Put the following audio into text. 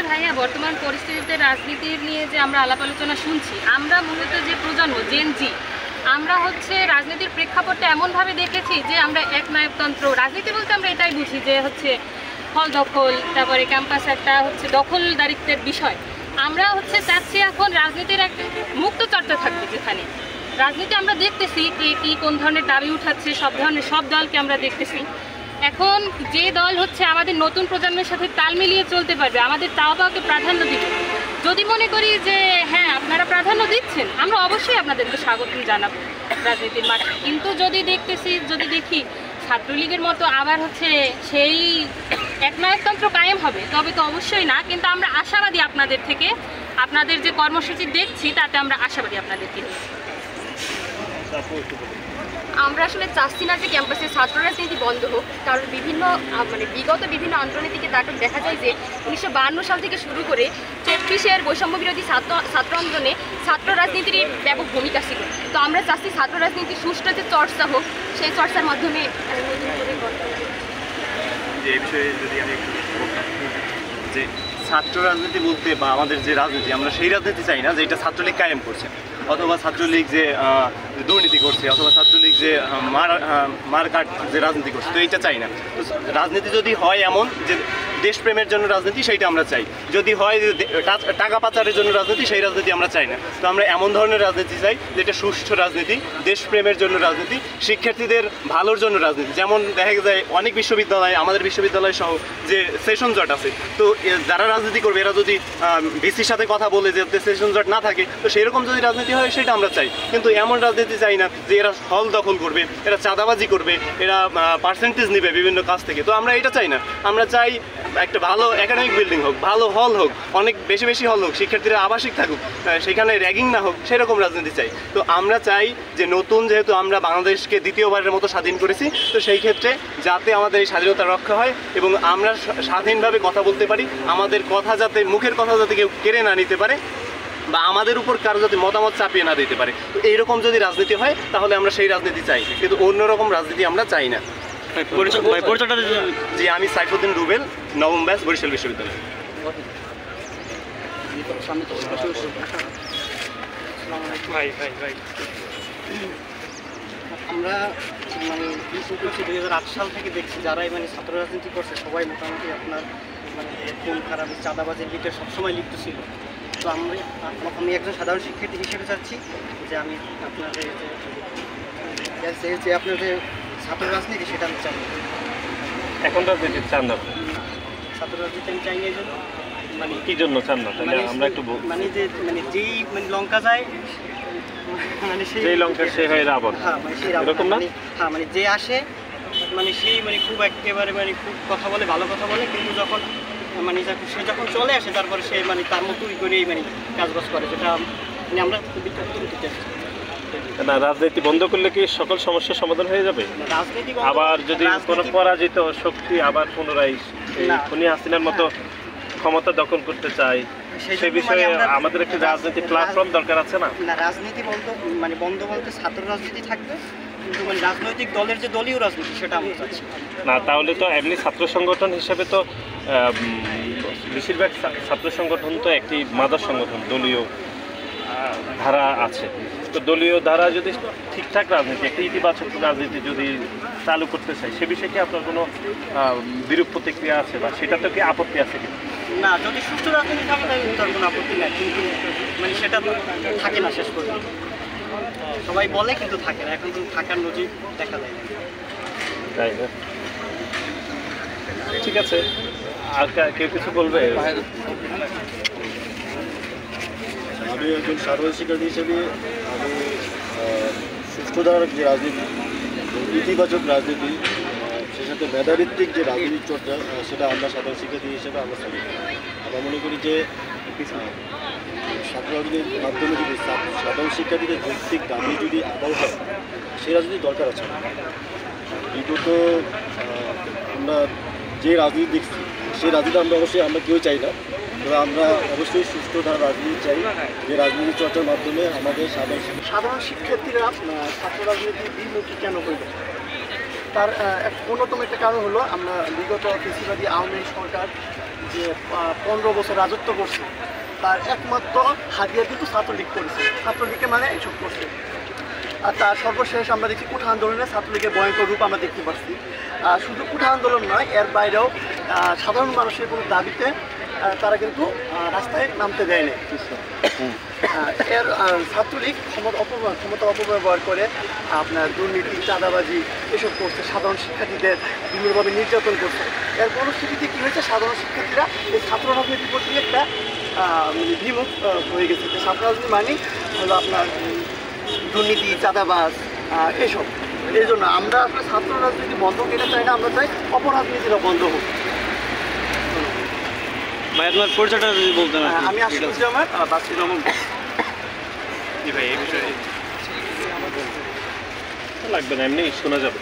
ভাইয়া বর্তমান পরিস্থিতিতে রাজনীতির নিয়ে যে আমরা আলাপ আলোচনা শুনছি, আমরা মূলত যে প্রজন্ম জেন জি, আমরা হচ্ছে রাজনীতির প্রেক্ষাপটটা এমনভাবে দেখেছি যে আমরা একনায়কতন্ত্র রাজনীতি বলতে আমরা এটাই বুঝি যে হচ্ছে হল দখল, তারপরে ক্যাম্পাস একটা হচ্ছে দখলদারিত্বের বিষয়। আমরা হচ্ছে চাচ্ছি এখন রাজনীতির একটা মুক্ত চর্চা থাকবে, যেখানে রাজনীতি আমরা দেখতেছি কে কী কোন ধরনের দাবি উঠাচ্ছে, সব দলকে আমরা দেখতেছি। এখন যে দল হচ্ছে আমাদের নতুন প্রজন্মের সাথে তাল মিলিয়ে চলতে পারবে, আমাদের চাওয়া পাওয়াকে প্রাধান্য দিবে, যদি মনে করি যে হ্যাঁ আপনারা প্রাধান্য দিচ্ছেন, আমরা অবশ্যই আপনাদেরকে স্বাগতম জানাবো রাজনীতির মাঠে। কিন্তু যদি দেখি ছাত্রলীগের মতো আবার হচ্ছে সেই একনায়কতন্ত্র কায়েম হবে, তবে তো অবশ্যই না। কিন্তু আমরা আশাবাদী আপনাদের থেকে, আপনাদের যে কর্মসূচি দেখছি তাতে আমরা আশাবাদী আপনাদেরকে। আমরা আসলে চাচ্ছি না যে ক্যাম্পাসে ছাত্র রাজনীতি বন্ধ হোক, কারণ বিগত বিভিন্ন আন্দোলনের দিকে তারপর দেখা যায় যে 1952 সাল থেকে শুরু করে 34-এর বৈষম্য বিরোধী ছাত্র আন্দোলনে ছাত্র রাজনীতির ব্যাপক ভূমিকা ছিল। তো আমরা চাচ্ছি ছাত্র রাজনীতির সুষ্ঠু যে চর্চা হোক, সেই চর্চার মাধ্যমে যে ছাত্র রাজনীতি বলতে বা আমাদের যে রাজনীতি, আমরা সেই রাজনীতি চাই না যে এটা ছাত্রলীগ কায়েম করছে, অথবা ছাত্রলীগ যে দুর্নীতি করছে, অথবা ছাত্রলীগ যে মারকাট যে রাজনীতি করছে, তো এইটা চাই না। তো রাজনীতি যদি হয় এমন যে দেশপ্রেমের জন্য রাজনীতি, সেইটা আমরা চাই। যদি হয় টাকা পাচারের জন্য রাজনীতি, সেই রাজনীতি আমরা চাই না। তো আমরা এমন ধরনের রাজনীতি চাই যেটা সুষ্ঠু রাজনীতি, দেশপ্রেমের জন্য রাজনীতি, শিক্ষার্থীদের ভালোর জন্য রাজনীতি। যেমন দেখা যায় অনেক বিশ্ববিদ্যালয়, আমাদের বিশ্ববিদ্যালয় সহ যে সেশন জট আছে, তো যারা রাজনীতি করবে এরা যদি ভিসির সাথে কথা বলে যে সেশন জট না থাকে, তো সেরকম যদি রাজনীতি হয় সেটা আমরা চাই। কিন্তু এমন রাজনীতি চাই না যে এরা হল দখল করবে, এরা চাঁদাবাজি করবে, এরা পার্সেন্টেজ নেবে বিভিন্ন কাজ থেকে। তো আমরা এটা চাই না। আমরা চাই একটা ভালো একাডেমিক বিল্ডিং হোক, ভালো হল হোক, অনেক বেশি বেশি হল হোক, শিক্ষার্থীরা আবাসিক থাকুক, সেখানে র্যাগিং না হোক, সেরকম রাজনীতি চাই। তো আমরা চাই যে নতুন, যেহেতু আমরা বাংলাদেশকে দ্বিতীয়বারের মতো স্বাধীন করেছি, তো সেই ক্ষেত্রে যাতে আমাদের এই স্বাধীনতা রক্ষা হয় এবং আমরা স্বাধীনভাবে কথা বলতে পারি, আমাদের কথা যাতে, মুখের কথা যাতে কেউ কেড়ে না নিতে পারে বা আমাদের উপর কারো যাতে মতামত চাপিয়ে না দিতে পারে। তো এইরকম যদি রাজনীতি হয় তাহলে আমরা সেই রাজনীতি চাই, কিন্তু অন্যরকম রাজনীতি আমরা চাই না। জি, আমি সাইফুদ্দিন রুবেল, নবম ব্যাচ, বরিশাল বিশ্ববিদ্যালয়। আমরা 2008 সাল থেকে দেখছি যারাই ছাত্র রাজনীতি করছে সবাই মোটামুটি আপনার খুন খারাপ, চাঁদাবাজির দিকে সবসময় লিপ্ত ছিল। তো আমি একজন সাধারণ শিক্ষার্থী হিসেবে চাচ্ছি যে আমি আপনাদের যে আপনার যে ছাত্র রাজনীতি, সেটা আমি চাই। এখন রাজনীতি চান না? ছাত্র রাজনীতি আমি চাই না। এই জন্য কি জন্য চান না? আমরা একটু যেই লঙ্কা যায়, সেই লঙ্কা সে হয় রাবণ, এরকম না? হ্যাঁ, যে আসে সেই খুব একেবারে খুব কথা বলে, ভালো কথা বলে, কিন্তু যখন সে যখন চলে আসে তারপরে সে তার মতোই করেই কাজবাজ করে, যেটা আমরা খুবই না। রাজনীতি বন্ধ করলে কি সকল সমস্যার সমাধান হয়ে যাবে? আবার যদি কোনো পরাজিত শক্তি আবার পুনরায় খুনি হাসিনার মতো ক্ষমতা দখল করতে চায়, সে বিষয়ে আমাদের একটা রাজনৈতিক প্ল্যাটফর্ম দরকার আছে না? রাজনীতি বন্ধ বলতে ছাত্র রাজনীতি থাকবে, কিন্তু রাজনৈতিক দলের যে দলীয় রাজনীতি, সেটা আমরা চাচ্ছি না। তাহলে তো এমনি ছাত্র সংগঠন হিসেবে তো বেশিরভাগ ছাত্র সংগঠন তো একটি মাদার সংগঠন, দলীয় ধারা আছে। তো দলীয় ধারা যদি ঠিকঠাক রাজনীতি, একটা ইতিবাচক রাজনীতি যদি চালু করতে চাই, সে বিষয়ে কি আপনার কোনো বিরূপ প্রতিক্রিয়া আছে বা সেটাতে কি আপত্তি আছে কি না? যদি সুষ্ঠু রাজনীতি থাকে তাহলে তার কোনো আপত্তি নেই, কিন্তু সেটা থাকে না শেষ পর্যন্ত। সবাই বলে কিন্তু থাকে না, এখন কিন্তু থাকার নজির দেখা যায় না। তাই না? ঠিক আছে, আর কেউ কিছু বলবে? আমি একজন সাধারণ শিক্ষার্থী হিসেবে আমি সুষ্ঠু ধারার যে রাজনীতি, ইতিবাচক রাজনীতি, সেই সাথে মেধাভিত্তিক যে রাজনীতির চর্চা, সেটা আমরা সাধারণ শিক্ষার্থী হিসেবে আমরা চাই। আমরা মনে করি যে ছাত্র রাজনীতির মাধ্যমে যদি সাধারণ শিক্ষার্থীদের যৌক্তিক দাবি যদি আদায় হয়, সেই রাজনীতি দরকার আছে। বিগত আমরা যে রাজনীতি দেখছি, সেই রাজনীতি আমরা কেউ চাই না। তবে আমরা অবশ্যই সুস্থ ধারা রাজনীতি চাই, যে রাজনীতি চর্চার মাধ্যমে আমাদের সাধারণ শিক্ষার্থীরা ছাত্র রাজনীতির বিমুখী কেন হইল, তার অন্যতম একটা কারণ হলো আমরা বিগত ফেসিবাদী আওয়ামী লীগ সরকার যে 15 বছর রাজত্ব করছে তার একমাত্র হাদিয়া কিন্তু ছাত্রলীগ করেছে, ছাত্রলীগকে মানে এইসব করছে। আর তার সর্বশেষ আমরা দেখি কোঠা আন্দোলনে ছাত্রলীগের ভয়ঙ্কর রূপ আমরা দেখতে পাচ্ছি। শুধু কোঠা আন্দোলন নয়, এর বাইরেও সাধারণ মানুষের কোনো দাবিতে তারা কিন্তু রাস্তায় নামতে দেয়নি। এর ছাত্রলীগ ক্ষমতা অপব্যবহার করে আপনার দুর্নীতি, চাঁদাবাজি এসব করছে, সাধারণ শিক্ষার্থীদের বিভিন্নভাবে নির্যাতন করছে। এর পরিস্থিতিতে কী হয়েছে, সাধারণ শিক্ষার্থীরা এই ছাত্র রাজনীতির প্রতি একটা বিমুখ হয়ে গেছে। ছাত্র রাজনীতি মানে হলো আপনার দুর্নীতি, চাঁদাবাজ এসব। এই জন্য আমরা আসলে ছাত্র রাজনীতি বন্ধ করতে চাই না, আমরা চাই অপরাজনীতিটা বন্ধ হোক। ভাই আপনার পরিচয়টা যদি বলতেন। আমি আশিকুজ্জামান বাসির রহমান। ভাই এই বিষয়ে লাগবে না, এমনি শোনা যাবে।